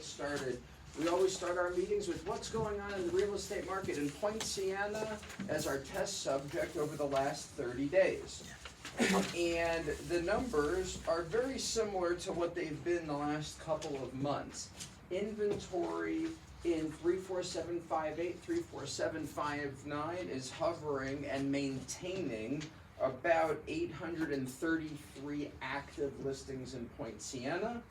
Started. We always start our meetings with what's going on in the real estate market in Point Siena as our test subject over the last 30 days. And the numbers are very similar to what they've been the last couple of months. Inventory in 34758, 34759 is hovering and maintaining about 833 active listings in Point Siena,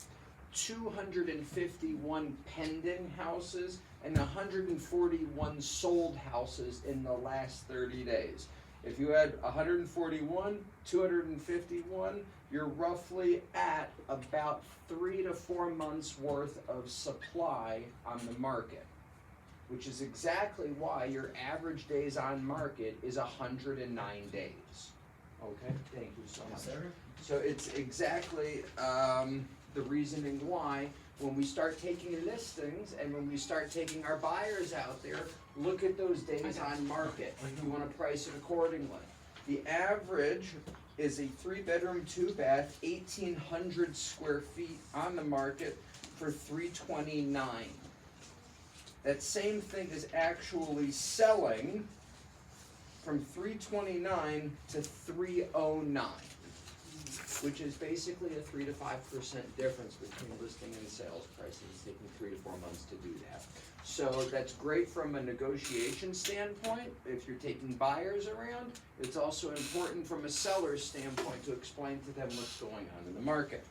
251 pending houses, and 141 sold houses in the last 30 days. If you add 141, 251, you're roughly at about 3 to 4 months worth of supply on the market, which is exactly why your average days on market is 109 days. Okay, thank you so much. So it's exactly the reasoning why when we start taking listings and when we start taking our buyers out there, look at those days on market. You want to price it accordingly. The average is a 3-bedroom, 2-bath, 1,800 square feet on the market for $329. That same thing is actually selling from $329 to $309. Which is basically a 3 to 5% difference between listing and sales prices. It's taking 3 to 4 months to do that. So that's great from a negotiation standpoint. If you're taking buyers around, it's also important from a seller's standpoint to explain to them what's going on in the market.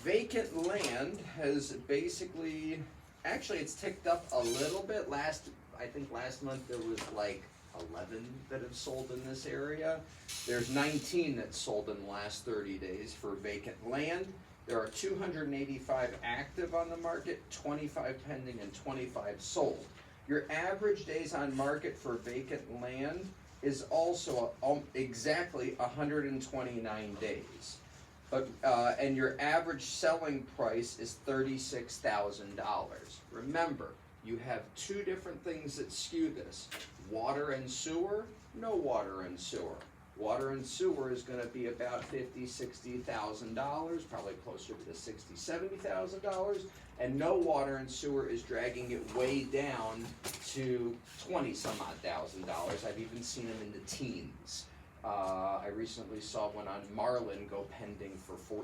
Vacant land has basically, actually it's ticked up a little bit. I think last month there was like 11 that have sold in this area. There's 19 that sold in the last 30 days for vacant land. There are 285 active on the market, 25 pending, and 25 sold. Your average days on market for vacant land is also exactly 129 days. But and your average selling price is $36,000. Remember, you have two different things that skew this. Water and sewer, no water and sewer. Water and sewer is going to be about $50,000, $60,000, probably closer to the $60,000, $70,000, and no water and sewer is dragging it way down to $20-some-odd thousand. I've even seen them in the teens. I recently saw one on Marlin go pending for $14,000.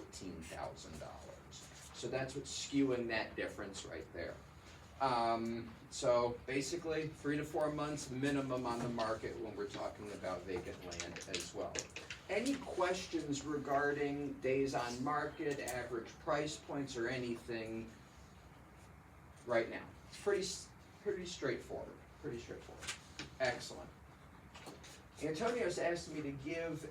So that's what's skewing that difference right there. So basically 3 to 4 months minimum on the market when we're talking about vacant land as well. Any questions regarding days on market, average price points, or anything right now? It's pretty straightforward. Pretty straightforward. Excellent. Antonio's asked me to give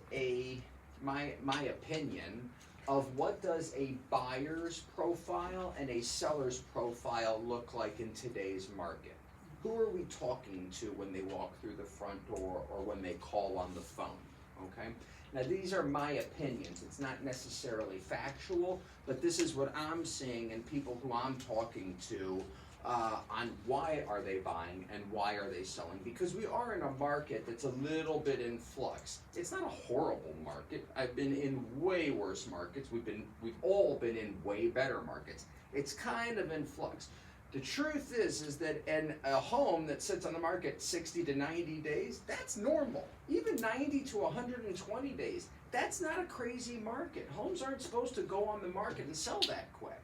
my opinion of what does a buyer's profile and a seller's profile look like in today's market. Who are we talking to when they walk through the front door or when they call on the phone, okay? Now these are my opinions. It's not necessarily factual, but this is what I'm seeing in people who I'm talking to on why are they buying and why are they selling, because we are in a market that's a little bit in flux. It's not a horrible market. I've been in way worse markets. We've all been in way better markets. It's kind of in flux. The truth is that a home that sits on the market 60 to 90 days, that's normal. Even 90 to 120 days, that's not a crazy market. Homes aren't supposed to go on the market and sell that quick.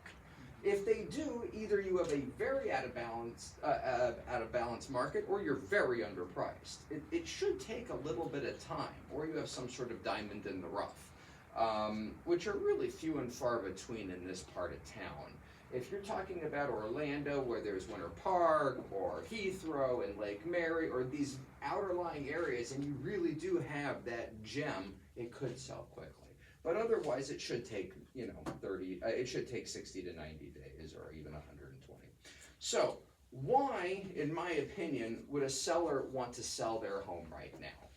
If they do, either you have a very out of balance market, or you're very underpriced. It should take a little bit of time, or you have some sort of diamond in the rough, which are really few and far between in this part of town. If you're talking about Orlando, where there's Winter Park, or Heathrow and Lake Mary, or these outer-lying areas, and you really do have that gem, it could sell quickly. But otherwise, it should take, it should take 60 to 90 days or even 120. So why, in my opinion, would a seller want to sell their home right now?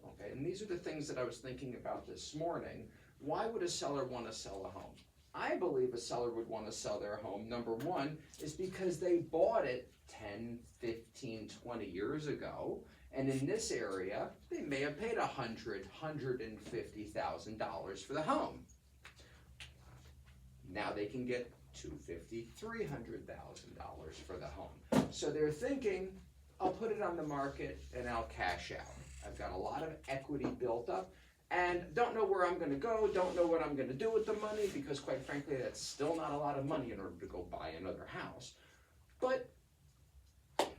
Okay, and these are the things that I was thinking about this morning. Why would a seller want to sell a home? I believe a seller would want to sell their home, number one, is because they bought it 10, 15, 20 years ago, and in this area, they may have paid $100,000, $150,000 for the home. Now they can get $250,000, $300,000 for the home. So they're thinking, I'll put it on the market and I'll cash out. I've got a lot of equity built up and don't know where I'm gonna go, don't know what I'm gonna do with the money, because quite frankly, that's still not a lot of money in order to go buy another house. But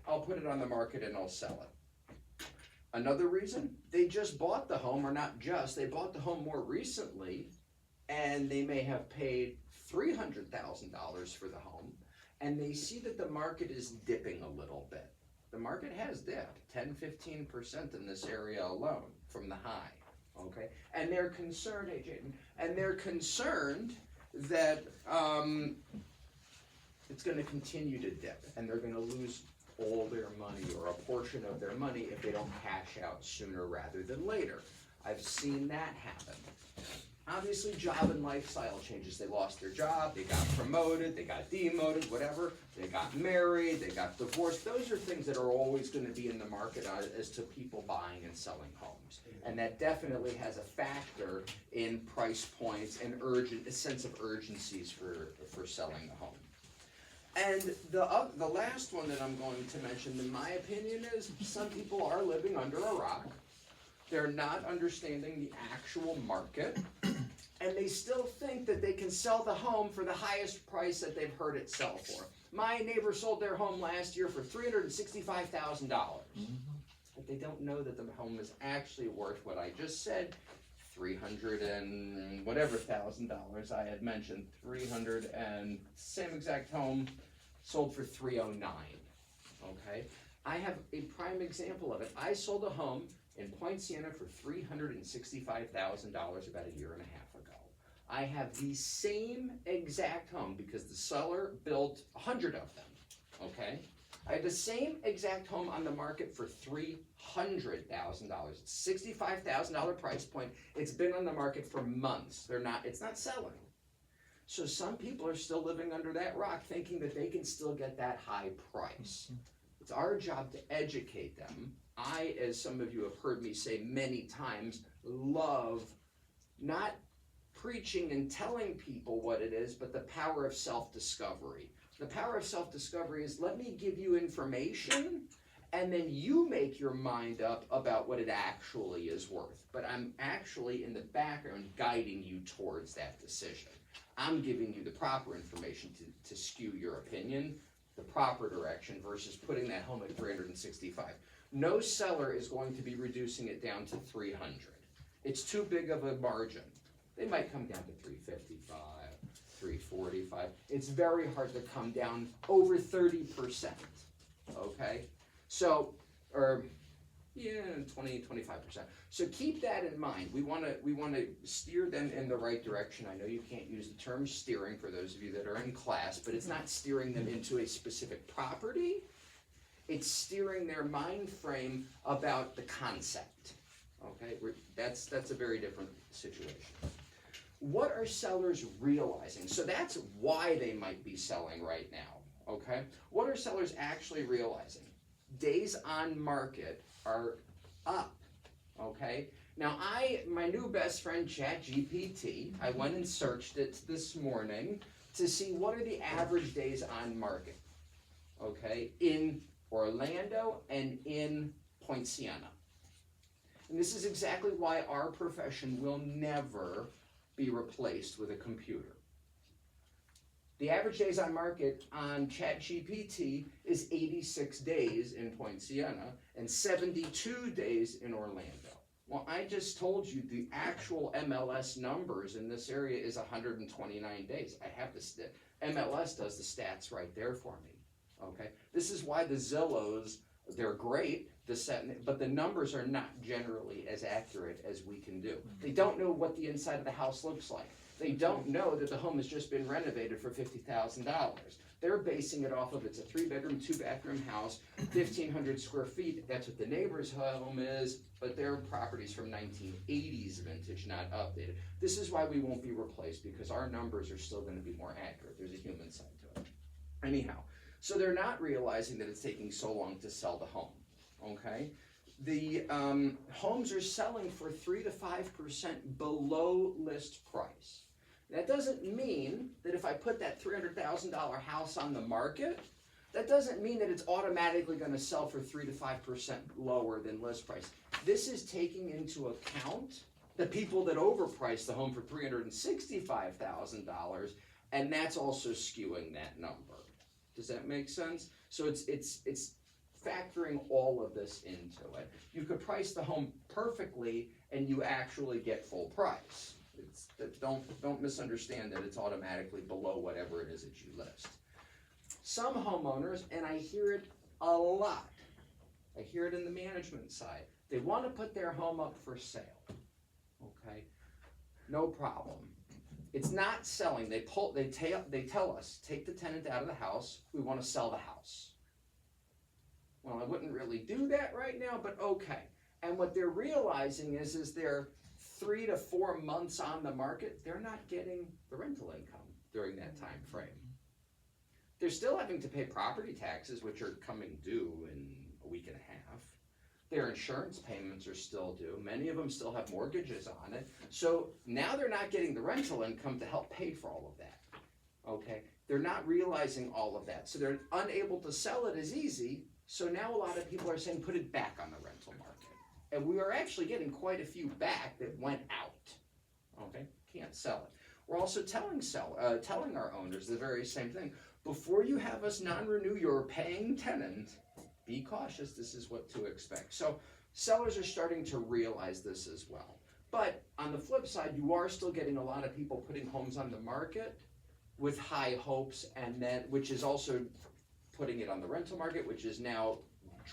I'll put it on the market and I'll sell it. Another reason, they just bought the home, or not just, they bought the home more recently, and they may have paid $300,000 for the home, and they see that the market is dipping a little bit. The market has dipped 10–15% in this area alone from the high, okay? And they're concerned, hey Jayden, and they're concerned that it's gonna continue to dip, and they're gonna lose all their money or a portion of their money if they don't cash out sooner rather than later. I've seen that happen. Obviously, job and lifestyle changes. They lost their job, they got promoted, they got demoted, whatever. They got married, they got divorced. Those are things that are always going to be in the market as to people buying and selling homes. And that definitely has a factor in price points and a sense of urgencies for selling the home. And the last one that I'm going to mention, in my opinion, is some people are living under a rock. They're not understanding the actual market, and they still think that they can sell the home for the highest price that they've heard it sell for. My neighbor sold their home last year for $365,000. But they don't know that the home is actually worth what I just said, $300 and whatever $1,000 I had mentioned, 300 and same exact home sold for $309. Okay, I have a prime example of it. I sold a home in Point Siena for $365,000 about a year and a half ago. I have the same exact home because the seller built 100 of them. Okay, I have the same exact home on the market for $300,000. It's $65,000 price point. It's been on the market for months. It's not selling. So some people are still living under that rock thinking that they can still get that high price. It's our job to educate them. I, as some of you have heard me say many times, love not preaching and telling people what it is, but the power of self-discovery. The power of self-discovery is, let me give you information and then you make your mind up about what it actually is worth. But I'm actually in the background guiding you towards that decision. I'm giving you the proper information to skew your opinion, the proper direction, versus putting that home at $365,000. No seller is going to be reducing it down to $300,000. It's too big of a margin. They might come down to $355,000, $345,000. It's very hard to come down over 30%. Okay, so 20–25%. So keep that in mind. We want to steer them in the right direction. I know you can't use the term steering for those of you that are in class, but it's not steering them into a specific property. It's steering their mind frame about the concept. Okay, that's a very different situation. What are sellers realizing? So that's why they might be selling right now. Okay, what are sellers actually realizing? Days on market are up. Okay, now my new best friend ChatGPT, I went and searched it this morning to see what are the average days on market. Okay, in Orlando and in Point Siena. And this is exactly why our profession will never be replaced with a computer. The average days on market on ChatGPT is 86 days in Point Siena and 72 days in Orlando. Well, I just told you the actual MLS numbers in this area is 129 days. I have this, MLS does the stats right there for me. Okay, this is why the Zillows, they're great, but the numbers are not generally as accurate as we can do. They don't know what the inside of the house looks like. They don't know that the home has just been renovated for $50,000. They're basing it off of, it's a 3-bedroom, 2-bathroom house, 1,500 square feet. That's what the neighbor's home is, but their property's from 1980s vintage, not updated. This is why we won't be replaced, because our numbers are still going to be more accurate. There's a human side to it. Anyhow, so they're not realizing that it's taking so long to sell the home. Okay, the homes are selling for 3 to 5% below list price. That doesn't mean that if I put that $300,000 house on the market, that doesn't mean that it's automatically going to sell for 3 to 5% lower than list price. This is taking into account the people that overpriced the home for $365,000, and that's also skewing that number. Does that make sense? So it's factoring all of this into it. You could price the home perfectly and you actually get full price. Don't misunderstand that it's automatically below whatever it is that you list. Some homeowners, and I hear it a lot, I hear it in the management side, they want to put their home up for sale. Okay, no problem. It's not selling. They tell us, take the tenant out of the house, we want to sell the house. Well, I wouldn't really do that right now, but okay. And what they're realizing is they're 3 to 4 months on the market, they're not getting the rental income during that time frame. They're still having to pay property taxes, which are coming due in a week and a half. Their insurance payments are still due. Many of them still have mortgages on it. So now they're not getting the rental income to help pay for all of that. Okay? They're not realizing all of that. So they're unable to sell it as easy. So now a lot of people are saying put it back on the rental market. And we are actually getting quite a few back that went out. Okay? Can't sell it. We're also telling our owners the very same thing. Before you have us non-renew your paying tenant, be cautious, this is what to expect. So sellers are starting to realize this as well. But on the flip side, you are still getting a lot of people putting homes on the market with high hopes, and then, which is also putting it on the rental market, which is now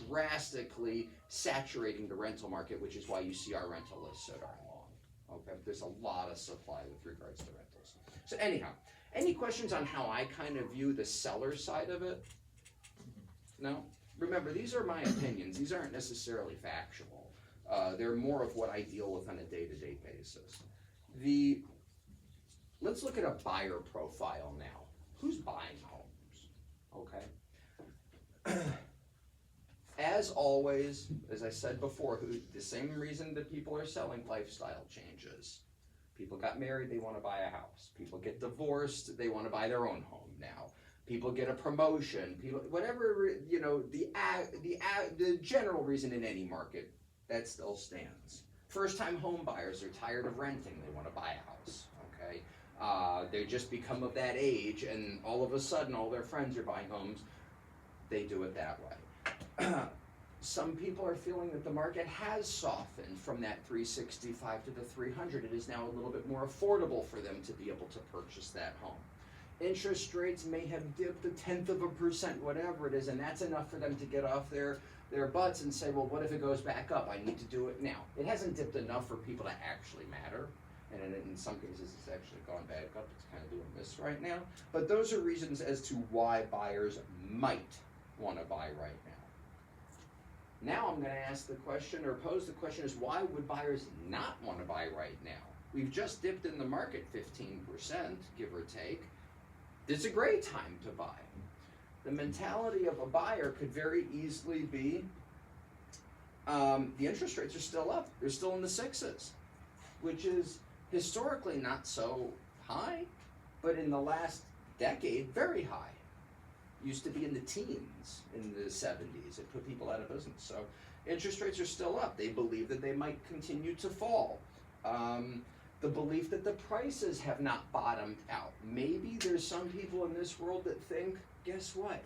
drastically saturating the rental market, which is why you see our rental list so darn long. Okay, there's a lot of supply with regards to rentals. So anyhow, any questions on how I kind of view the seller side of it? No? Remember, these are my opinions. These aren't necessarily factual. They're more of what I deal with on a day-to-day basis. Let's look at a buyer profile now. Who's buying homes? Okay. As always, as I said before, the same reason that people are selling, lifestyle changes. People got married, they want to buy a house. People get divorced, they want to buy their own home now. People get a promotion, whatever, you know, the general reason in any market, that still stands. First-time home buyers are tired of renting, they want to buy a house, okay? They just become of that age, and all of a sudden, all their friends are buying homes. They do it that way. Some people are feeling that the market has softened from that 365 to the 300. It is now a little bit more affordable for them to be able to purchase that home. Interest rates may have dipped 0.1%, whatever it is, and that's enough for them to get off their butts and say, well, what if it goes back up? I need to do it now. It hasn't dipped enough for people to actually matter, and in some cases it's actually gone back up. It's kind of doing this right now. But those are reasons as to why buyers might want to buy right now. Now I'm going to ask the question, or pose the question, is why would buyers not want to buy right now? We've just dipped in the market 15%, give or take. It's a great time to buy. The mentality of a buyer could very easily be, the interest rates are still up. They're still in the 6s, which is historically not so high, but in the last decade, very high. Used to be in the teens in the 70s. It put people out of business. So interest rates are still up. They believe that they might continue to fall. The belief that the prices have not bottomed out. Maybe there's some people in this world that think, guess what?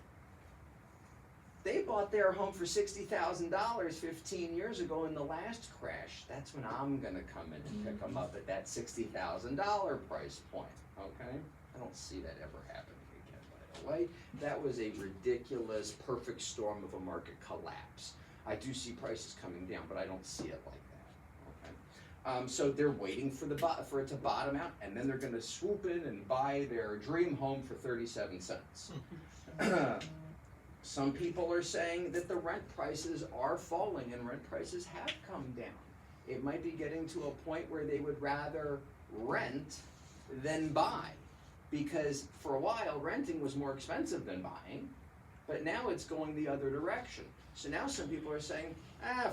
They bought their home for $60,000 15 years ago in the last crash. That's when I'm going to come in and pick them up at that $60,000 price point. Okay? I don't see that ever happening again, by the way. That was a ridiculous, perfect storm of a market collapse. I do see prices coming down, but I don't see it like that. So they're waiting for it to bottom out, and then they're going to swoop in and buy their dream home for 37 cents. Some people are saying that the rent prices are falling, and rent prices have come down. It might be getting to a point where they would rather rent than buy, because for a while renting was more expensive than buying. But now it's going the other direction. So now some people are saying,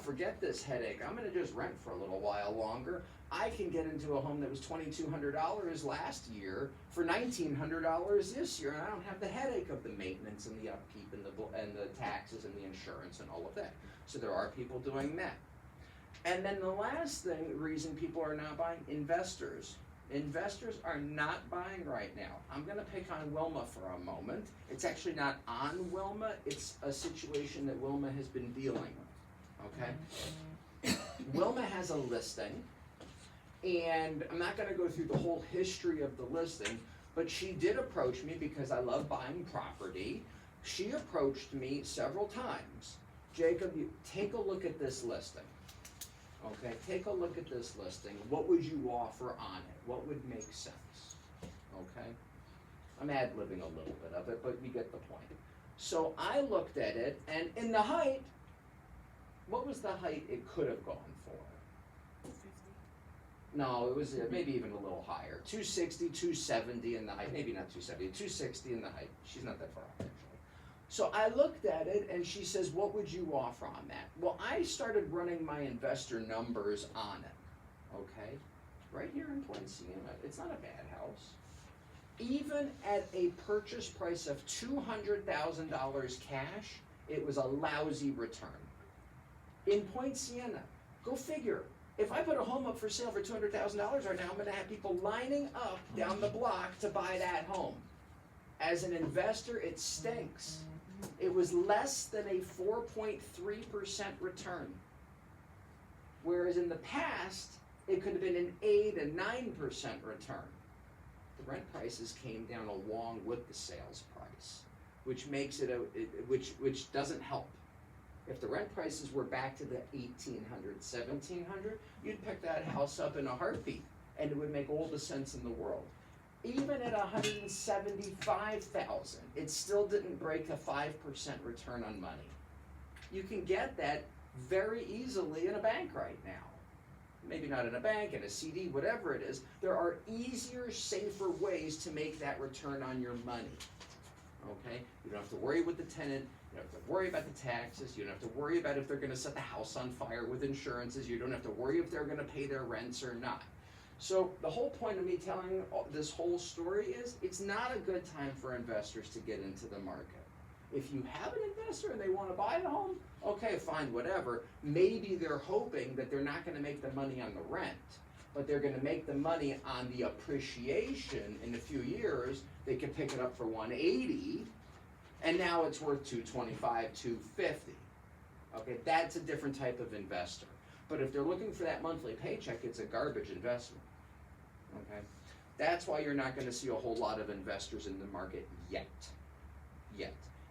forget this headache. I'm gonna just rent for a little while longer. I can get into a home that was $2,200 last year for $1,900 this year, and I don't have the headache of the maintenance and the upkeep and the taxes and the insurance and all of that. So there are people doing that. And then the last reason people are not buying, investors. Investors are not buying right now. I'm gonna pick on Wilma for a moment. It's actually not on Wilma, it's a situation that Wilma has been dealing with, okay? Wilma has a listing, and I'm not gonna go through the whole history of the listing, but she did approach me because I love buying property. She approached me several times. Jacob, you take a look at this listing. Okay, take a look at this listing. What would you offer on it? What would make sense? Okay? I'm ad-libbing a little bit of it, but you get the point. So I looked at it, and in the height, what was the height it could have gone for? 250. No, it was maybe even a little higher. 260, 270 in the height. Maybe not 270, 260 in the height. She's not that far off, actually. So I looked at it, and she says, what would you offer on that? Well, I started running my investor numbers on it, okay? Right here in Point Siena, it's not a bad house. Even at a purchase price of $200,000 cash, it was a lousy return. In Point Siena, go figure. If I put a home up for sale for $200,000 right now, I'm gonna have people lining up down the block to buy that home. As an investor, it stinks. It was less than a 4.3% return. Whereas in the past, it could have been an 8 and 9% return. The rent prices came down along with the sales price, which makes it which doesn't help. If the rent prices were back to the 1,800, 1,700, you'd pick that house up in a heartbeat, and it would make all the sense in the world. Even at 175,000, it still didn't break a 5% return on money. You can get that very easily in a bank right now. Maybe not in a bank, in a CD, whatever it is. There are easier, safer ways to make that return on your money. Okay? You don't have to worry with the tenant. You don't have to worry about the taxes. You don't have to worry about if they're going to set the house on fire with insurances. You don't have to worry if they're going to pay their rents or not. So the whole point of me telling this whole story is it's not a good time for investors to get into the market. If you have an investor and they want to buy a home, okay, fine, whatever. Maybe they're hoping that they're not going to make the money on the rent, but they're going to make the money on the appreciation in a few years. They can pick it up for 180, and now it's worth 225, 250. Okay, that's a different type of investor. But if they're looking for that monthly paycheck, it's a garbage investment. Okay, that's why you're not going to see a whole lot of investors in the market yet.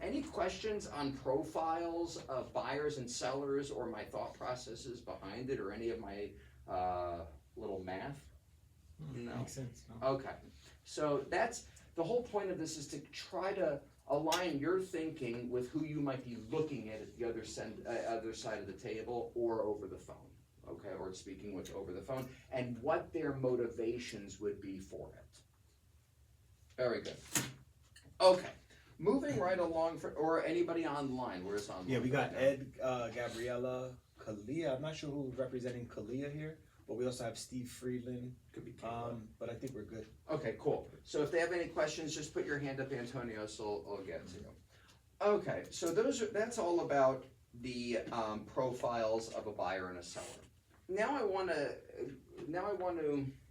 Any questions on profiles of buyers and sellers, or my thought processes behind it, or any of my little math? No. Makes sense. No. Okay, so that's the whole point of this, is to try to align your thinking with who you might be looking at the other side of the table or over the phone. Okay, or speaking with over the phone, and what their motivations would be for it. Very good. Okay, moving right along, or anybody online, where's online? Yeah, we got right Ed, Gabriella, Kalia. I'm not sure who's representing Kalia here, but we also have Steve Friedland. Could be Kayla. But I think we're good. Okay, cool. So if they have any questions, just put your hand up, Antonio, so I'll get to you. Okay, so that's all about the profiles of a buyer and a seller. Now I want to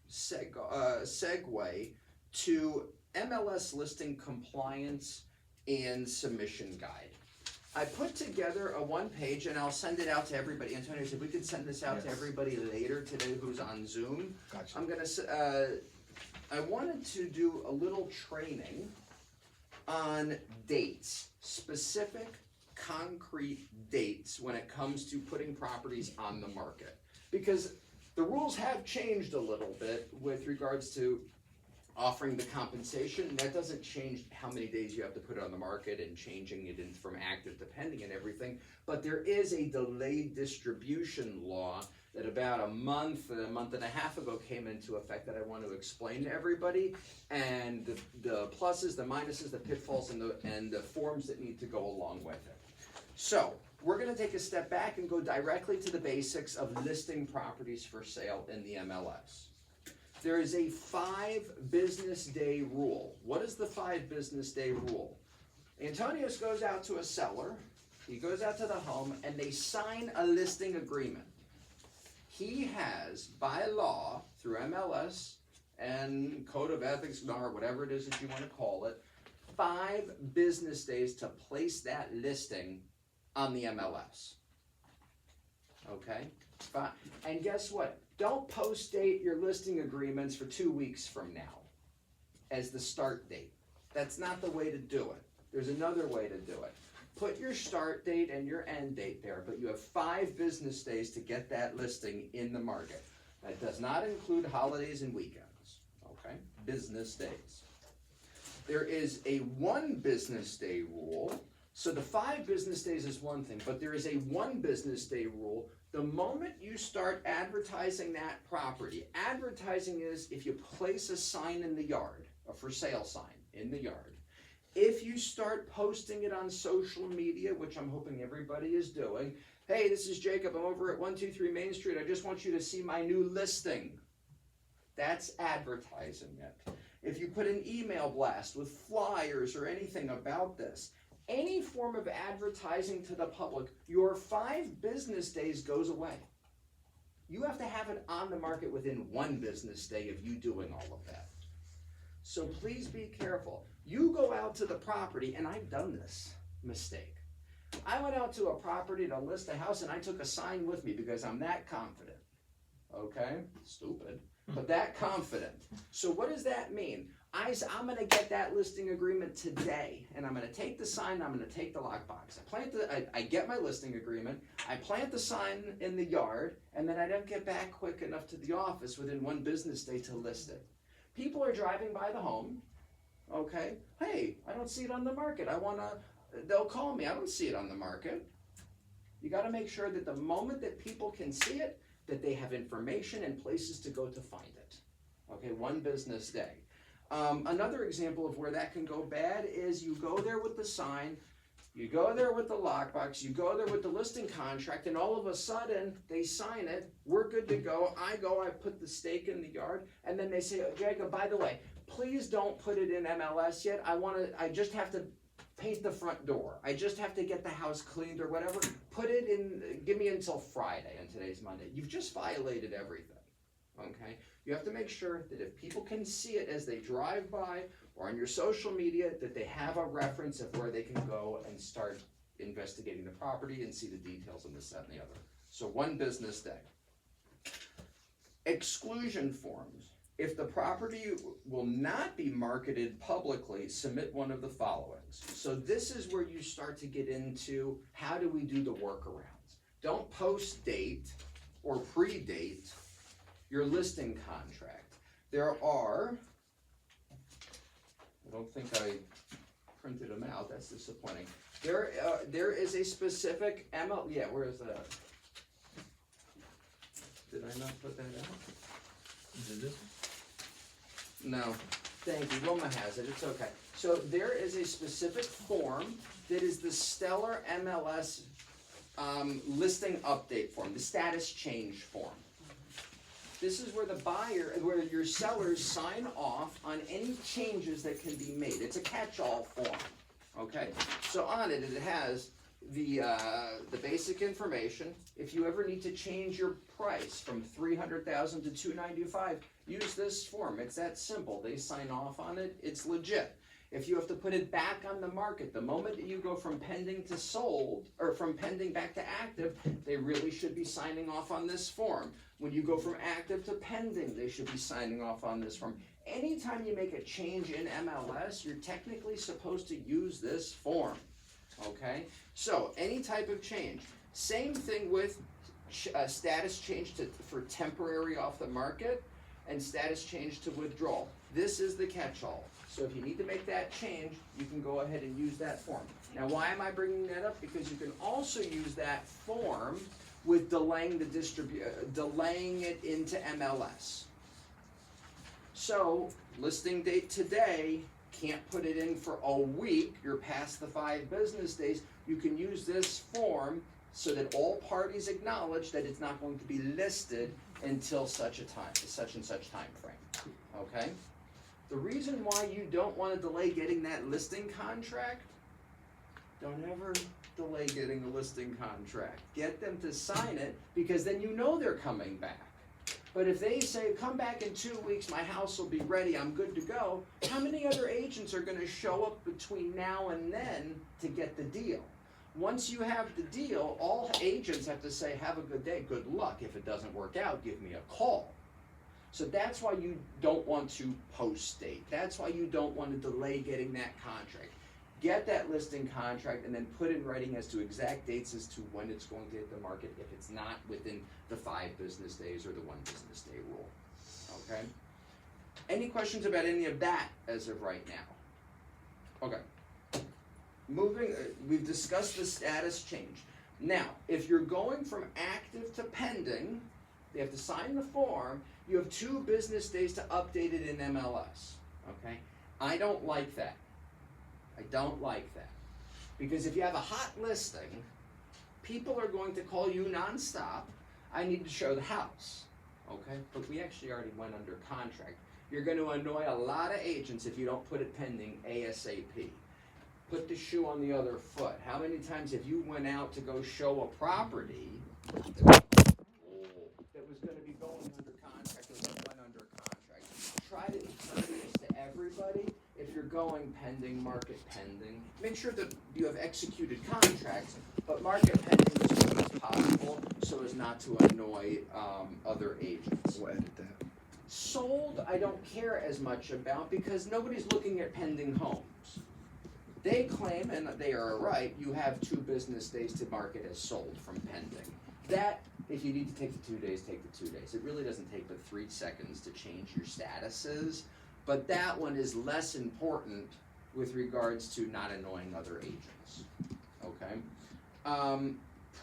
segue to MLS listing compliance and submission guide. I put together a one-page, and I'll send it out to everybody. Antonio said we could send this out to everybody later today who's on Zoom. Gotcha. I'm gonna. I wanted to do a little training on dates, specific, concrete dates when it comes to putting properties on the market. Because the rules have changed a little bit with regards to offering the compensation. That doesn't change how many days you have to put it on the market and changing it in from active to pending and everything. But there is a delayed distribution law that about a month and a half ago came into effect that I want to explain to everybody, and the pluses, the minuses, the pitfalls, and the forms that need to go along with it. So we're going to take a step back and go directly to the basics of listing properties for sale in the MLS. There is a 5 business day rule. What is the 5 business day rule? Antonius goes out to a seller, he goes out to the home, and they sign a listing agreement. He has, by law, through MLS and Code of Ethics, or whatever it is that you want to call it, 5 business days to place that listing on the MLS. Okay? Fine. And guess what? Don't post date your listing agreements for 2 weeks from now as the start date. That's not the way to do it. There's another way to do it. Put your start date and your end date there, but you have 5 business days to get that listing in the market. That does not include holidays and weekends, okay? Business days. There is a 1 business day rule. So the 5 business days is one thing, but there is a 1 business day rule. The moment you start advertising that property, advertising is if you place a sign in the yard, a for sale sign in the yard, if you start posting it on social media, which I'm hoping everybody is doing, hey, this is Jacob, I'm over at 123 Main Street, I just want you to see my new listing. That's advertising it. If you put an email blast with flyers or anything about this, any form of advertising to the public, your 5 business days goes away. You have to have it on the market within 1 business day of you doing all of that. So please be careful. You go out to the property, and I've done this mistake. I went out to a property to list a house, and I took a sign with me because I'm that confident. Okay? Stupid, but that confident. So what does that mean? I'm going to get that listing agreement today, and I'm going to take the sign, I'm going to take the lockbox. I get my listing agreement, I plant the sign in the yard, and then I don't get back quick enough to the office within 1 business day to list it. People are driving by the home, okay? Hey, I don't see it on the market. They'll call me, I don't see it on the market. You got to make sure that the moment that people can see it, that they have information and places to go to find it. Okay, 1 business day. Another example of where that can go bad is you go there with the sign, you go there with the lockbox, you go there with the listing contract, and all of a sudden they sign it, we're good to go, I put the stake in the yard, and then they say, oh, Jacob, by the way, please don't put it in MLS yet, I just have to paint the front door, I just have to get the house cleaned or whatever, put it in, give me until Friday, and today's Monday. You've just violated everything. Okay, you have to make sure that if people can see it as they drive by or on your social media, that they have a reference of where they can go and start investigating the property and see the details on this, that, and the other. So 1 business day. Exclusion forms. If the property will not be marketed publicly, submit one of the followings. So this is where you start to get into how do we do the workarounds. Don't post date or predate your listing contract. There are, I don't think I printed them out, that's disappointing. There is a specific yeah, where is that? Did I not put that out? Is it this? No, thank you, Wilma has it, it's okay. So there is a specific form that is the Stellar MLS listing update form, the status change form. This is where where your sellers sign off on any changes that can be made. It's a catch-all form, okay? So on it, it has the basic information. If you ever need to change your price from $300,000 to $295,000, use this form. It's that simple. They sign off on it. It's legit. If you have to put it back on the market, the moment that you go from pending to sold, or from pending back to active, they really should be signing off on this form. When you go from active to pending, they should be signing off on this form. Anytime you make a change in MLS, you're technically supposed to use this form, okay? So, any type of change. Same thing with status change for temporary off the market and status change to withdrawal. This is the catch-all. So if you need to make that change, you can go ahead and use that form. Now, why am I bringing that up? Because you can also use that form with delaying delaying it into MLS. So, listing date today, can't put it in for a week, you're past the 5 business days, you can use this form so that all parties acknowledge that it's not going to be listed until such and such time frame, okay? The reason why you don't want to delay getting that listing contract, don't ever delay getting a listing contract. Get them to sign it, because then you know they're coming back. But if they say, come back in 2 weeks, my house will be ready, I'm good to go, how many other agents are gonna show up between now and then to get the deal? Once you have the deal, all agents have to say, have a good day, good luck. If it doesn't work out, give me a call. So that's why you don't want to post date. That's why you don't want to delay getting that contract. Get that listing contract and then put in writing as to exact dates as to when it's going to hit the market if it's not within the 5 business days or the 1 business day rule. Okay? Any questions about any of that as of right now? Okay. Moving, we've discussed the status change. Now, if you're going from active to pending, they have to sign the form. You have 2 business days to update it in MLS. Okay? I don't like that. I don't like that. Because if you have a hot listing, people are going to call you nonstop. I need to show the house. Okay? But we actually already went under contract. You're going to annoy a lot of agents if you don't put it pending ASAP. Put the shoe on the other foot. How many times have you went out to go show a property that was going to be going under contract or that went under contract? Try to be courteous to everybody. If you're going pending, mark it pending. Make sure that you have executed contracts, but mark it pending as soon as possible so as not to annoy other agents. We'll edit that. Sold, I don't care as much about because nobody's looking at pending homes. They claim, and they are right, you have 2 business days to mark it as sold from pending. That, if you need to take the 2 days, take the 2 days. It really doesn't take but 3 seconds to change your statuses, but that one is less important with regards to not annoying other agents, okay?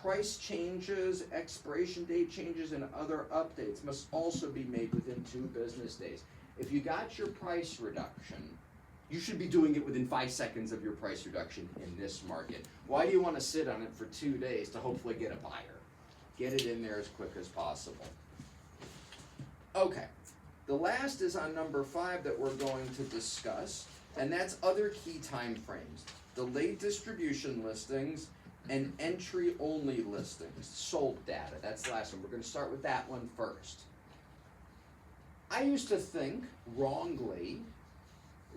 Price changes, expiration date changes, and other updates must also be made within 2 business days. If you got your price reduction, you should be doing it within 5 seconds of your price reduction in this market. Why do you want to sit on it for 2 days to hopefully get a buyer? Get it in there as quick as possible. Okay, the last is on number 5 that we're going to discuss, and that's other key time frames. Delayed distribution listings and entry-only listings, sold data. That's the last one. We're going to start with that one first. I used to think, wrongly,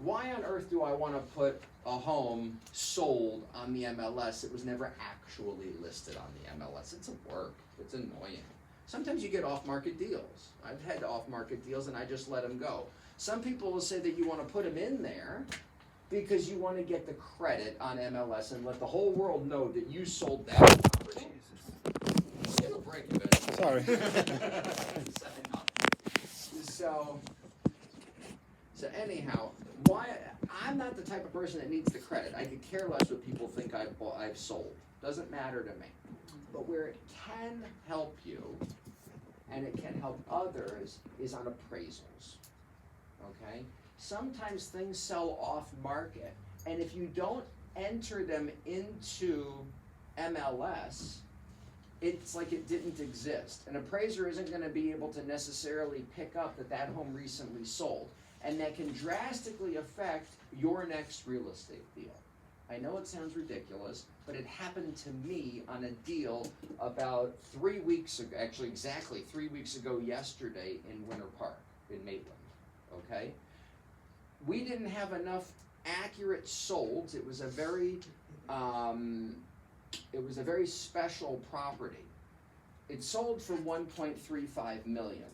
why on earth do I want to put a home sold on the MLS? It was never actually listed on the MLS. It's a work. It's annoying. Sometimes you get off-market deals. I've had off-market deals and I just let them go. Some people will say that you want to put them in there because you want to get the credit on MLS and let the whole world know that you sold that property. Give a break eventually. Sorry. So anyhow, why I'm not the type of person that needs the credit. I could care less what people think I've sold. Doesn't matter to me. But where it can help you, and it can help others, is on appraisals. Okay? Sometimes things sell off market, and if you don't enter them into MLS, it's like it didn't exist. An appraiser isn't going to be able to necessarily pick up that home recently sold, and that can drastically affect your next real estate deal. I know it sounds ridiculous, but it happened to me on a deal about 3 weeks ago, actually exactly 3 weeks ago yesterday in Winter Park in Maitland, okay? We didn't have enough accurate solds. It was a very special property. It sold for $1.35 million,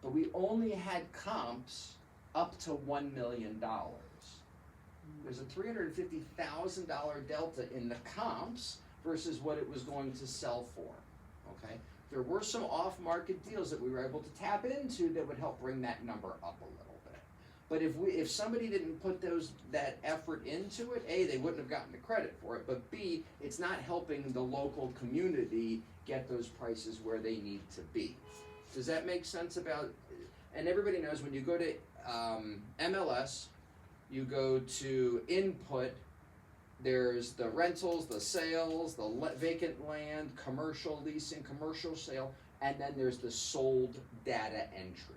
but we only had comps up to $1 million. There's a $350,000 delta in the comps versus what it was going to sell for, okay? There were some off-market deals that we were able to tap into that would help bring that number up a little bit. But if somebody didn't put that effort into it, A, they wouldn't have gotten the credit for it, but B, it's not helping the local community get those prices where they need to be. Does that make sense and everybody knows when you go to MLS, you go to input, there's the rentals, the sales, the vacant land, commercial leasing, commercial sale, and then there's the sold data entry.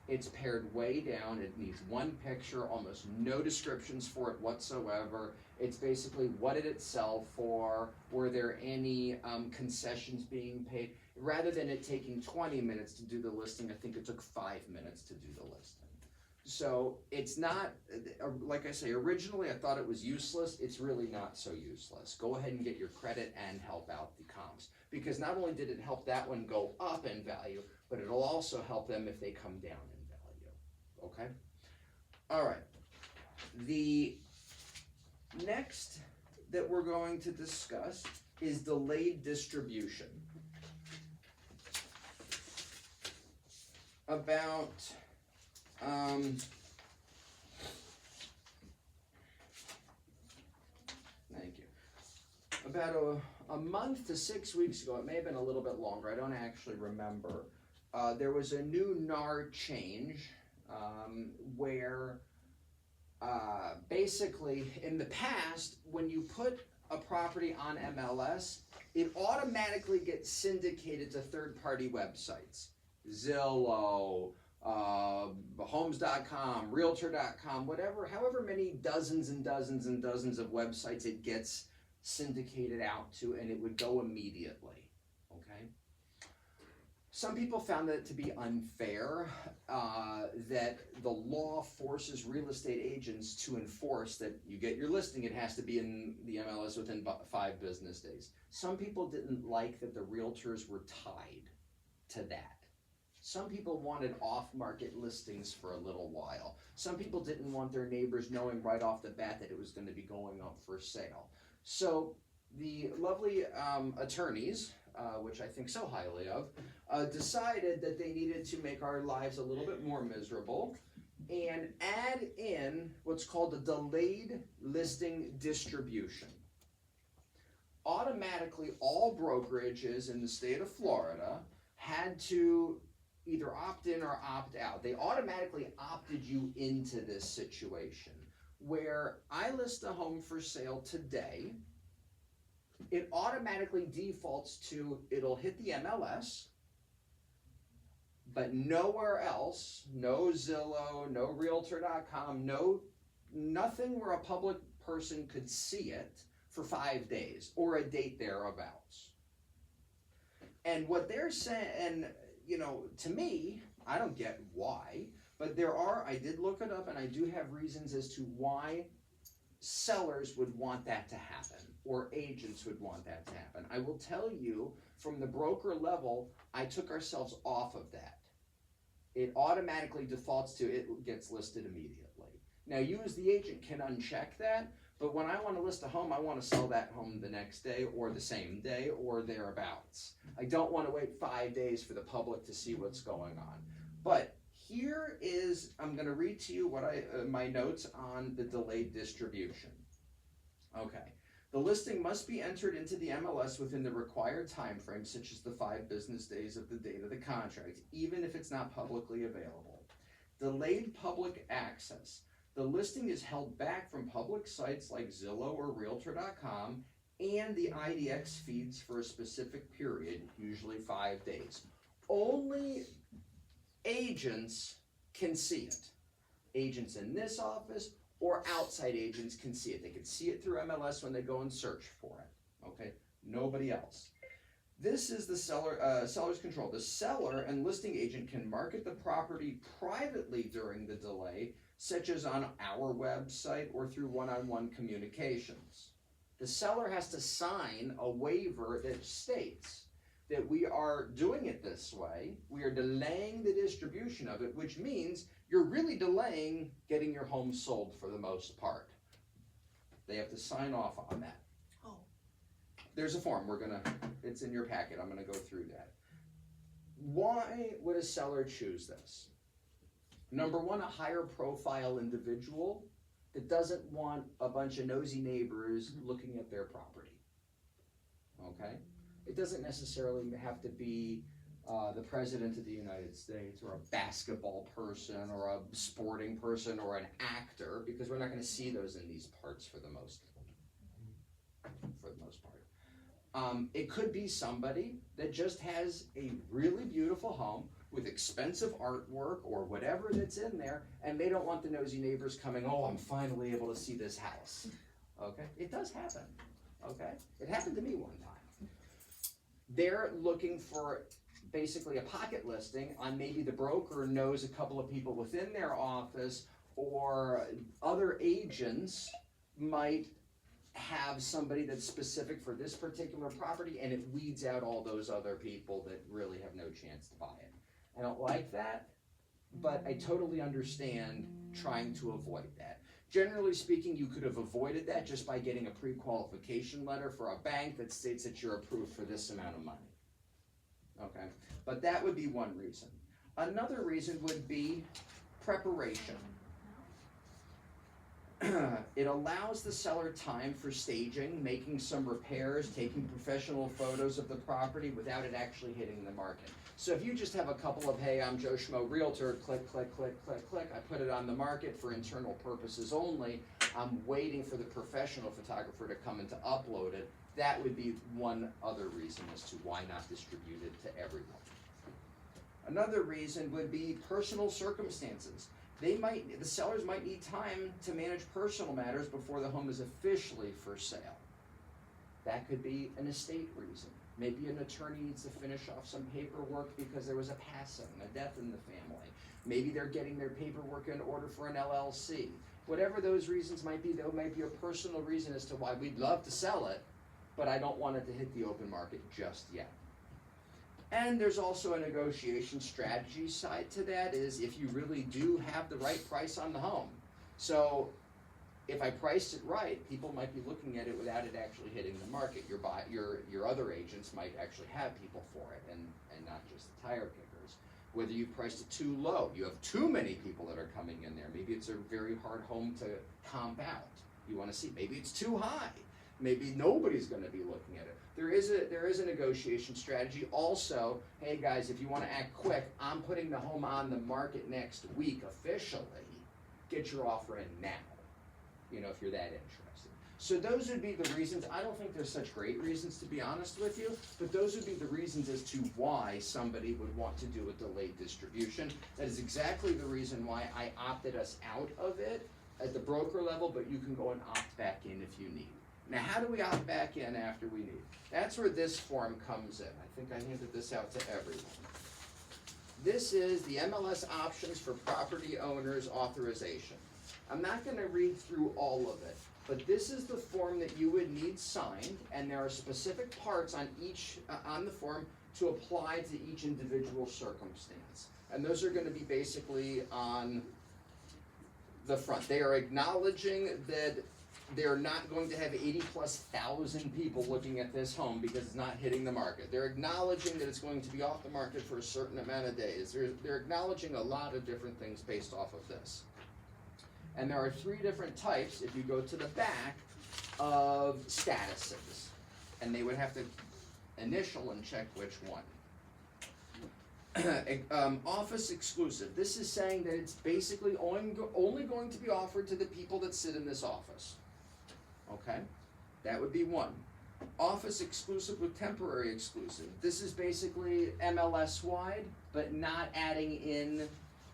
It's pared way down. It needs one picture, almost no descriptions for it whatsoever. It's basically what did it sell for? Were there any concessions being paid? Rather than it taking 20 minutes to do the listing, I think it took 5 minutes to do the listing. So it's not, like I say, originally I thought it was useless. It's really not so useless. Go ahead and get your credit and help out the comps. Because not only did it help that one go up in value, but it'll also help them if they come down in value. Okay? All right. The next that we're going to discuss is delayed distribution. About thank you. About a month to 6 weeks ago, it may have been a little bit longer, I don't actually remember, there was a new NAR change where basically in the past, when you put a property on MLS, it automatically gets syndicated to third-party websites. Zillow, Homes.com, Realtor.com, whatever, however many dozens and dozens and dozens of websites it gets syndicated out to, and it would go immediately, okay? Some people found that to be unfair, that the law forces real estate agents to enforce that you get your listing, it has to be in the MLS within 5 business days. Some people didn't like that the realtors were tied to that. Some people wanted off-market listings for a little while. Some people didn't want their neighbors knowing right off the bat that it was going to be going up for sale. So the lovely attorneys, which I think so highly of, decided that they needed to make our lives a little bit more miserable and add in what's called a delayed listing distribution. Automatically, all brokerages in the state of Florida had to either opt in or opt out. They automatically opted you into this situation where I list a home for sale today, it automatically defaults to, it'll hit the MLS, but nowhere else, no Zillow, no Realtor.com, nothing where a public person could see it for 5 days or a date thereabouts. And what they're saying, and you know, to me, I don't get why, but I did look it up and I do have reasons as to why sellers would want that to happen or agents would want that to happen. I will tell you, from the broker level, I took ourselves off of that. It automatically defaults to it gets listed immediately. Now you as the agent can uncheck that, but when I want to list a home, I want to sell that home the next day or the same day or thereabouts. I don't want to wait 5 days for the public to see what's going on. But here is, I'm going to read to you what my notes on the delayed distribution. Okay. The listing must be entered into the MLS within the required time frame, such as the 5 business days of the date of the contract, even if it's not publicly available. Delayed public access. The listing is held back from public sites like Zillow or Realtor.com and the IDX feeds for a specific period, usually 5 days. Only agents can see it. Agents in this office or outside agents can see it. They can see it through MLS when they go and search for it. Okay, nobody else. This is the seller's control. The seller and listing agent can market the property privately during the delay, such as on our website or through one-on-one communications. The seller has to sign a waiver that states that we are doing it this way, we are delaying the distribution of it, which means you're really delaying getting your home sold for the most part. They have to sign off on that. Oh. There's a form, it's in your packet, I'm gonna go through that. Why would a seller choose this? Number one, a higher profile individual that doesn't want a bunch of nosy neighbors looking at their property. Okay? It doesn't necessarily have to be the President of the United States or a basketball person or a sporting person or an actor, because we're not gonna see those in these parts for the most part. It could be somebody that just has a really beautiful home with expensive artwork or whatever that's in there, and they don't want the nosy neighbors coming, oh, I'm finally able to see this house. Okay? It does happen. Okay? It happened to me one time. They're looking for basically a pocket listing on maybe the broker knows a couple of people within their office, or other agents might have somebody that's specific for this particular property, and it weeds out all those other people that really have no chance to buy it. I don't like that, but I totally understand trying to avoid that. Generally speaking, you could have avoided that just by getting a pre-qualification letter for a bank that states that you're approved for this amount of money. Okay, but that would be one reason. Another reason would be preparation. It allows the seller time for staging, making some repairs, taking professional photos of the property without it actually hitting the market. So if you just have a couple of, hey, I'm Joe Schmo Realtor, click, click, click, click, click, I put it on the market for internal purposes only, I'm waiting for the professional photographer to come and to upload it, that would be one other reason as to why not distribute it to everyone. Another reason would be personal circumstances. The sellers might need time to manage personal matters before the home is officially for sale. That could be an estate reason. Maybe an attorney needs to finish off some paperwork because there was a passing, a death in the family. Maybe they're getting their paperwork in order for an LLC. Whatever those reasons might be, there might be a personal reason as to why we'd love to sell it, but I don't want it to hit the open market just yet. And there's also a negotiation strategy side to that, is if you really do have the right price on the home. So if I priced it right, people might be looking at it without it actually hitting the market. Your other agents might actually have people for it, and not just the tire kickers. Whether you priced it too low, you have too many people that are coming in there. Maybe it's a very hard home to comp out. You want to see, maybe it's too high. Maybe nobody's going to be looking at it. There is a negotiation strategy. Also, hey guys, if you want to act quick, I'm putting the home on the market next week officially. Get your offer in now, you know, if you're that interested. So those would be the reasons. I don't think there's such great reasons, to be honest with you, but those would be the reasons as to why somebody would want to do a delayed distribution. That is exactly the reason why I opted us out of it at the broker level, but you can go and opt back in if you need. Now, how do we opt back in after we need? That's where this form comes in. I think I handed this out to everyone. This is the MLS options for property owners authorization. I'm not going to read through all of it, but this is the form that you would need signed, and there are specific parts on on the form to apply to each individual circumstance. And those are going to be basically on the front. They are acknowledging that they're not going to have 80,000+ people looking at this home because it's not hitting the market. They're acknowledging that it's going to be off the market for a certain amount of days. They're acknowledging a lot of different things based off of this. And there are 3 different types, if you go to the back, of statuses. And they would have to initial and check which one. Office exclusive. This is saying that it's basically only going to be offered to the people that sit in this office. Okay? That would be one. Office exclusive with temporary exclusive. This is basically MLS wide, but not adding in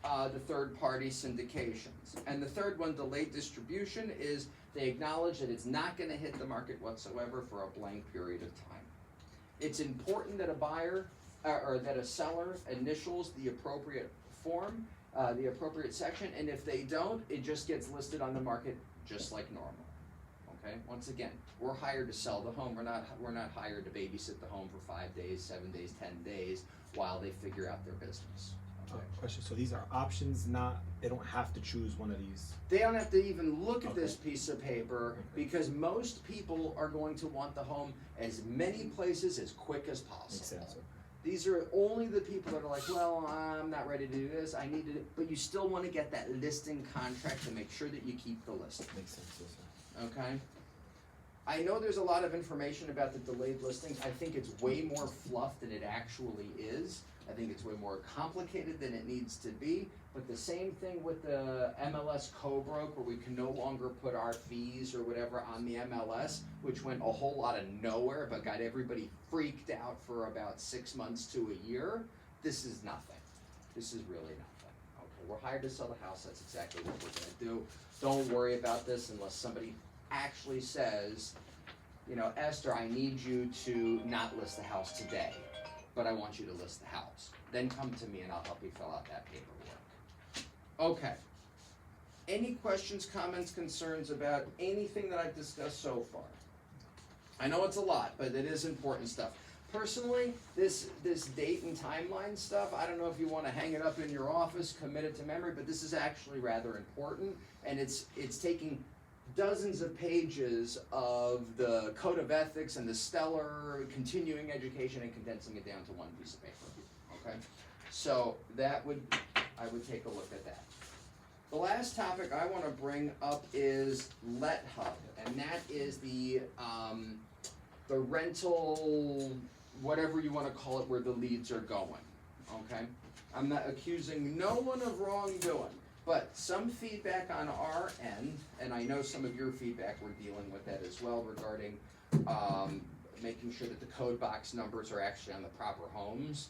the third-party syndications. And the third one, delayed distribution, is they acknowledge that it's not going to hit the market whatsoever for a blank period of time. It's important that a buyer or that a seller initials the appropriate form, the appropriate section, and if they don't, it just gets listed on the market just like normal. Okay? Once again, we're hired to sell the home. We're not hired to babysit the home for 5 days, 7 days, 10 days while they figure out their business. Okay. Question, so these are options, they don't have to choose one of these? They don't have to even look at this piece of paper because most people are going to want the home as many places as quick as possible. Makes sense. These are only the people that are like, well, I'm not ready to do this, I need to, but you still wanna get that listing contract to make sure that you keep the listing, Makes sense, yes, sir. okay? I know there's a lot of information about the delayed listings, I think it's way more fluff than it actually is. I think it's way more complicated than it needs to be, but the same thing with the MLS co-broke, where we can no longer put our fees or whatever on the MLS, which went a whole lot of nowhere, but got everybody freaked out for about 6 months to a year. This is nothing. This is really nothing. Okay, we're hired to sell the house, that's exactly what we're gonna do. Don't worry about this unless somebody actually says, you know, Esther, I need you to not list the house today, but I want you to list the house. Then come to me and I'll help you fill out that paperwork. Okay. Any questions, comments, concerns about anything that I've discussed so far? I know it's a lot, but it is important stuff. Personally, this date and timeline stuff, I don't know if you wanna hang it up in your office, commit it to memory, but this is actually rather important, and it's taking dozens of pages of the code of ethics and the stellar continuing education and condensing it down to one piece of paper, okay? So I would take a look at that. The last topic I wanna bring up is Let Hub, and that is the rental, whatever you wanna call it, where the leads are going, okay? I'm not accusing no one of wrongdoing. But some feedback on our end, and I know some of your feedback, we're dealing with that as well regarding making sure that the code box numbers are actually on the proper homes.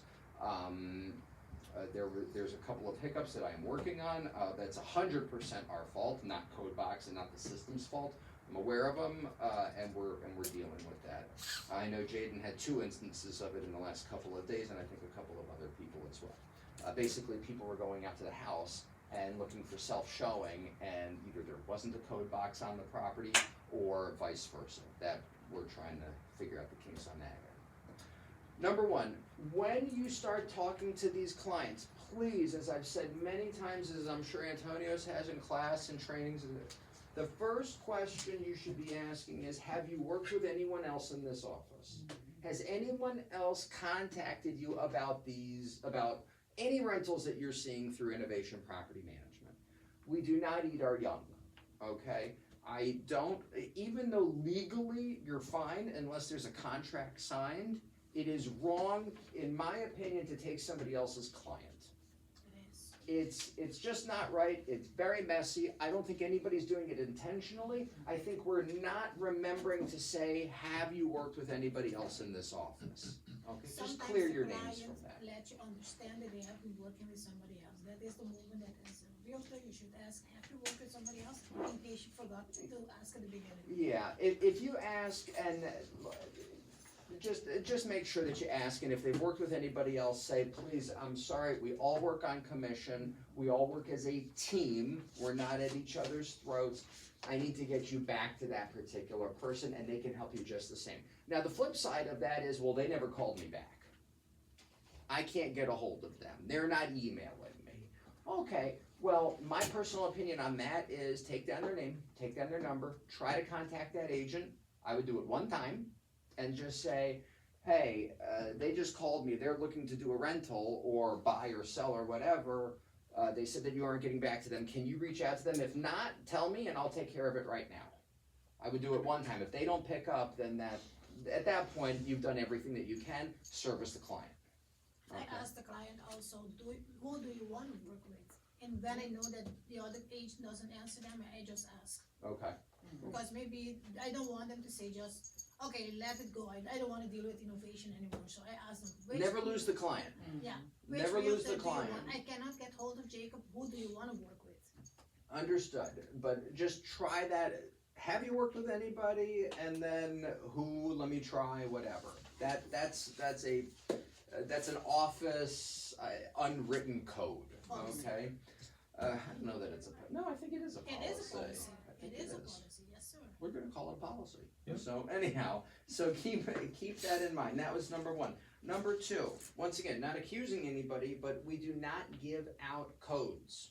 There's a couple of hiccups that I am working on. That's 100% our fault, not code box and not the system's fault. I'm aware of them, and we're dealing with that. I know Jaden had 2 instances of it in the last couple of days, and I think a couple of other people as well. Basically, people were going out to the house and looking for self-showing, and either there wasn't a code box on the property or vice versa. That we're trying to figure out the kinks on that. Number one, when you start talking to these clients, please, as I've said many times, as I'm sure Antonio's has in class and trainings, the first question you should be asking is, have you worked with anyone else in this office? Has anyone else contacted you about any rentals that you're seeing through Innovation Property Management? We do not eat our young, okay? I don't, even though legally you're fine unless there's a contract signed, it is wrong, in my opinion, to take somebody else's client. It's just not right, it's very messy, I don't think anybody's doing it intentionally. I think we're not remembering to say, have you worked with anybody else in this office? Okay, just clear your names from that. Let you understand that they have been working with somebody else. That is the movement that as a realtor, you should ask, have you worked with somebody else? In case you forgot to ask at the beginning. Yeah, if you ask, and just make sure that you ask, and if they've worked with anybody else, say, please, I'm sorry, we all work on commission, we all work as a team, we're not at each other's throats. I need to get you back to that particular person, and they can help you just the same. Now, the flip side of that is, well, they never called me back. I can't get a hold of them. They're not emailing me. Okay, well, my personal opinion on that is take down their name, take down their number, try to contact that agent. I would do it one time and just say, hey, they just called me. They're looking to do a rental or buy or sell or whatever. They said that you aren't getting back to them. Can you reach out to them? If not, tell me and I'll take care of it right now. I would do it one time. If they don't pick up, then at that point, you've done everything that you can, service the client. Okay. I asked the client also, who do you want to work with? And when I know that the other agent doesn't answer them, I just ask. Okay. Because maybe I don't want them to say just, okay, let it go. I don't want to deal with innovation anymore. So I ask them. Never lose the client. Yeah. Never lose the client. I cannot get hold of Jacob. Who do you want to work with? Understood, but just try that. Have you worked with anybody? And then who? Let me try whatever. That's an office unwritten code. Okay. I don't know that it's no. I think it is a policy. It is a policy. It is a policy. Yes, sir. We're gonna call it a policy. Yep. So anyhow, so keep that in mind. That was number one. Number two, once again, not accusing anybody, but we do not give out codes.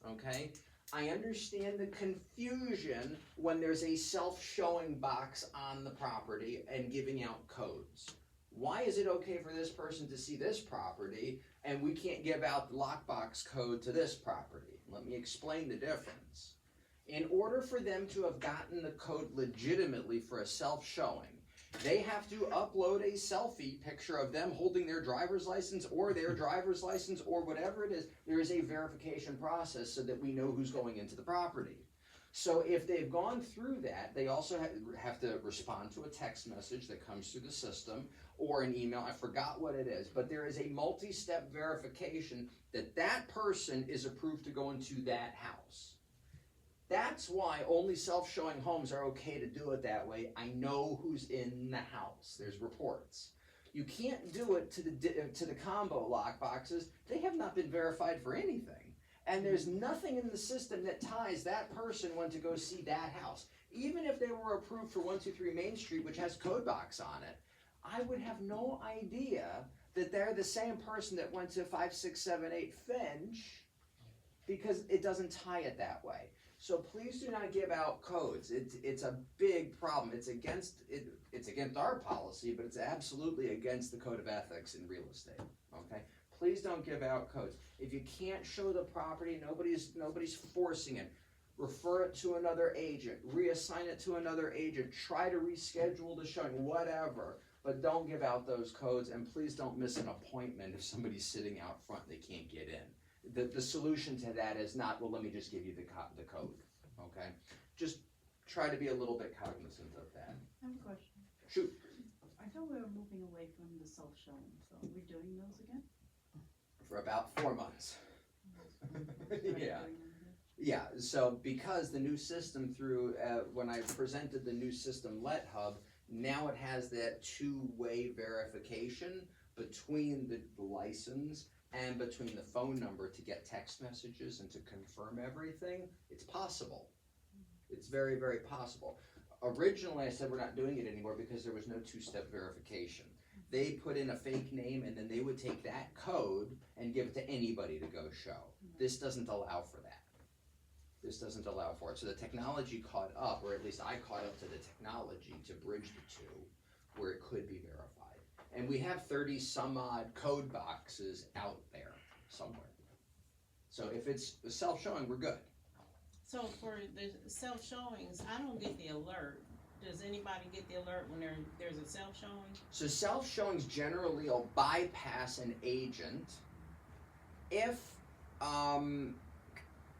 Okay? I understand the confusion when there's a self-showing box on the property and giving out codes. Why is it okay for this person to see this property and we can't give out the lockbox code to this property? Let me explain the difference. In order for them to have gotten the code legitimately for a self-showing, they have to upload a selfie picture of them holding their driver's license or their driver's license or whatever it is. There is a verification process so that we know who's going into the property. So if they've gone through that, they also have to respond to a text message that comes through the system or an email. I forgot what it is, but there is a multi-step verification that that person is approved to go into that house. That's why only self-showing homes are okay to do it that way. I know who's in the house. There's reports. You can't do it to the combo lock boxes. They have not been verified for anything. And there's nothing in the system that ties that person when to go see that house. Even if they were approved for 123 Main Street, which has code box on it, I would have no idea that they're the same person that went to 5678 Finch, because it doesn't tie it that way. So please do not give out codes. It's a big problem. It's against our policy, but it's absolutely against the code of ethics in real estate. Okay? Please don't give out codes. If you can't show the property, nobody's forcing it. Refer it to another agent. Reassign it to another agent. Try to reschedule the showing, whatever. But don't give out those codes, and please don't miss an appointment if somebody's sitting out front and they can't get in. The solution to that is not, well, let me just give you the code, okay? Just try to be a little bit cognizant of that. I have a question. Shoot. I thought we were moving away from the self-showing, so are we doing those again? For about 4 months. Are you Yeah. doing them again? Yeah, so because the new system through, when I presented the new system Let Hub, now it has that two-way verification between the license and between the phone number to get text messages and to confirm everything. It's possible. It's very, very possible. Originally, I said we're not doing it anymore because there was no two-step verification. They put in a fake name and then they would take that code and give it to anybody to go show. This doesn't allow for that. This doesn't allow for it. So the technology caught up, or at least I caught up to the technology to bridge the two where it could be verified. And we have 30 some odd code boxes out there somewhere. So if it's self-showing, we're good. So for the self-showings, I don't get the alert. Does anybody get the alert when there's a self-showing? So self-showings generally will bypass an agent if,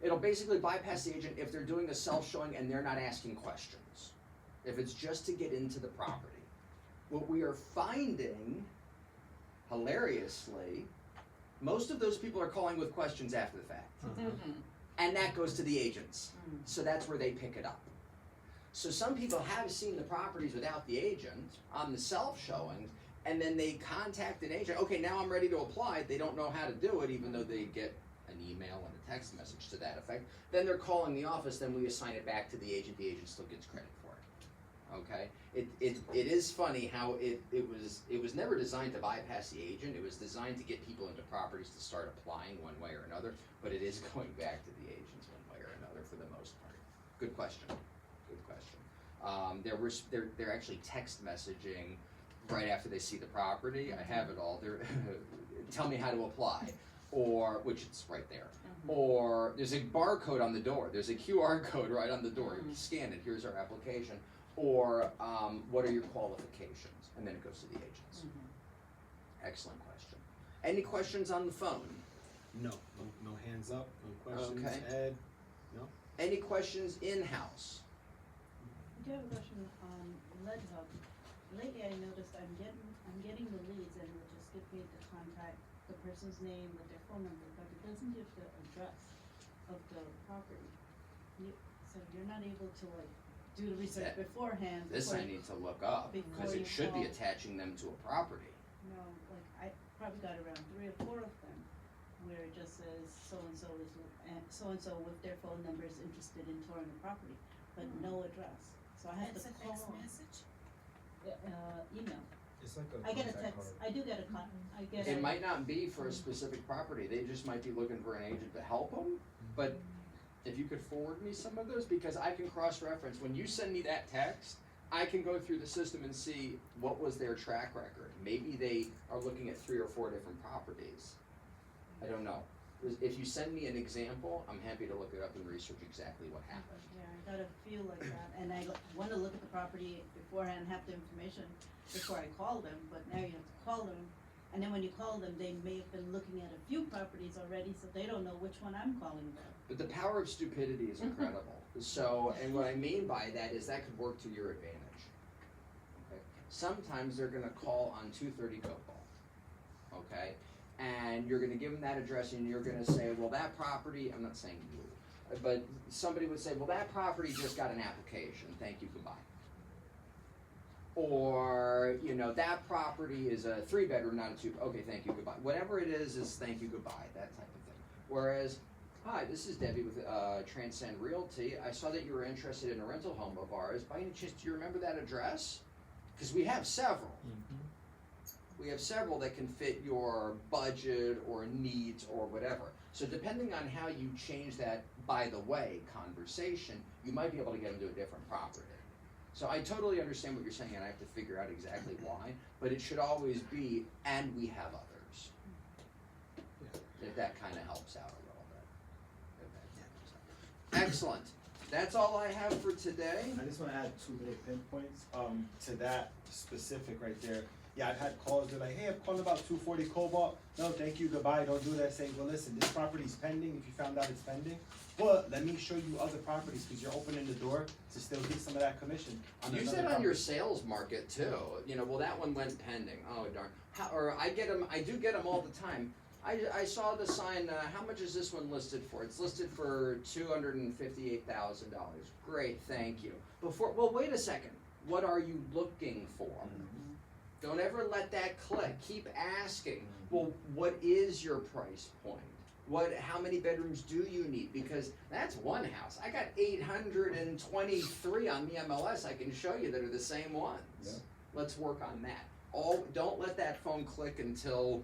it'll basically bypass the agent if they're doing a self-showing and they're not asking questions. If it's just to get into the property. What we are finding, hilariously, most of those people are calling with questions after the fact. Mm-hmm. And that goes to the agents. Mm. So that's where they pick it up. So some people have seen the properties without the agent on the self-showings, and then they contact an agent. Okay, now I'm ready to apply. They don't know how to do it, even though they get an email and a text message to that effect. Then they're calling the office, then we assign it back to the agent still gets credit for it. Okay? It is funny how it was never designed to bypass the agent. It was designed to get people into properties to start applying one way or another, but it is going back to the agents one way or another for the most part. Good question. Good question. They're actually text messaging right after they see the property. I have it all. They're tell me how to apply, or which it's right there. Or there's a barcode on the door. There's a QR code right on the door. You scan it. Here's our application. Or what are your qualifications? And then it goes to the agents. Excellent question. Any questions on the phone? No hands up, no questions. Okay. Ed, no. Any questions in-house? I do have a question on Lead Hub. Lately, I noticed I'm getting the leads, and it just gives me the contact, the person's name with their phone number, but it doesn't give the address of the property. So you're not able to do the research beforehand. This I need to look up because it should be call. attaching them to a property. No, I probably got around 3 or 4 of them where it just says so-and-so with their phone number is interested in touring the property, but no address. So I have That's to a text call, message? Email. It's like a I get a contact text, card. I do get a I get It a. might not be for a specific property. They just might be looking for an agent to help them. But if you could forward me some of those, because I can cross-reference. When you send me that text, I can go through the system and see what was their track record. Maybe they are looking at 3 or 4 different properties. I don't know. If you send me an example, I'm happy to look it up and research exactly what happened. Yeah, I got a feel like that, and I wanna look at the property beforehand, have the information before I call them, but now you have to call them. And then when you call them, they may have been looking at a few properties already, so they don't know which one I'm calling about. But the power of stupidity is incredible. So, and what I mean by that is that could work to your advantage. Okay? Sometimes they're gonna call on 230 Cobalt, okay? And you're gonna give them that address and you're gonna say, well, that property, I'm not saying you, but somebody would say, well, that property just got an application, thank you, goodbye. Or, you know, that property is a 3-bedroom, not a 2, okay, thank you, goodbye. Whatever it is thank you, goodbye, that type of thing. Whereas, hi, this is Debbie with Transcend Realty. I saw that you were interested in a rental home of ours. By any chance, do you remember that address? Because we have several. We have several that can fit your budget or needs or whatever. So depending on how you change that, by the way, conversation, you might be able to get them to a different property. So I totally understand what you're saying, and I have to figure out exactly why, but it should always be, and we have others. If that kind of helps out a little bit. Excellent. That's all I have for today. I just wanna add 2 little pinpoints, to that specific right there. Yeah, I've had calls, they're like, hey, I'm calling about 240 Cobalt. No, thank you, goodbye, don't do that. Saying, well, listen, this property's pending, if you found out it's pending. But let me show you other properties, cause you're opening the door to still get some of that commission on Use another that on your property. sales market too. You know, well, that one went pending. Oh darn. Or I get them. I do get them all the time. I saw the sign. How much is this one listed for? It's listed for $258,000. Great, thank you. Well, wait a second. What are you looking for? Don't ever let that click. Keep asking. Well, what is your price point? How many bedrooms do you need? Because that's one house. I got 823 on the MLS I can show you that are the same ones. Yeah. Let's work on that. Don't let that phone click until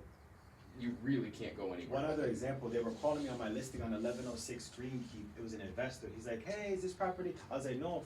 you really can't go anywhere. One other example, they were calling me on my listing on 1106 Greenkeep. It was an investor. He's like, hey, is this property? I was like, no,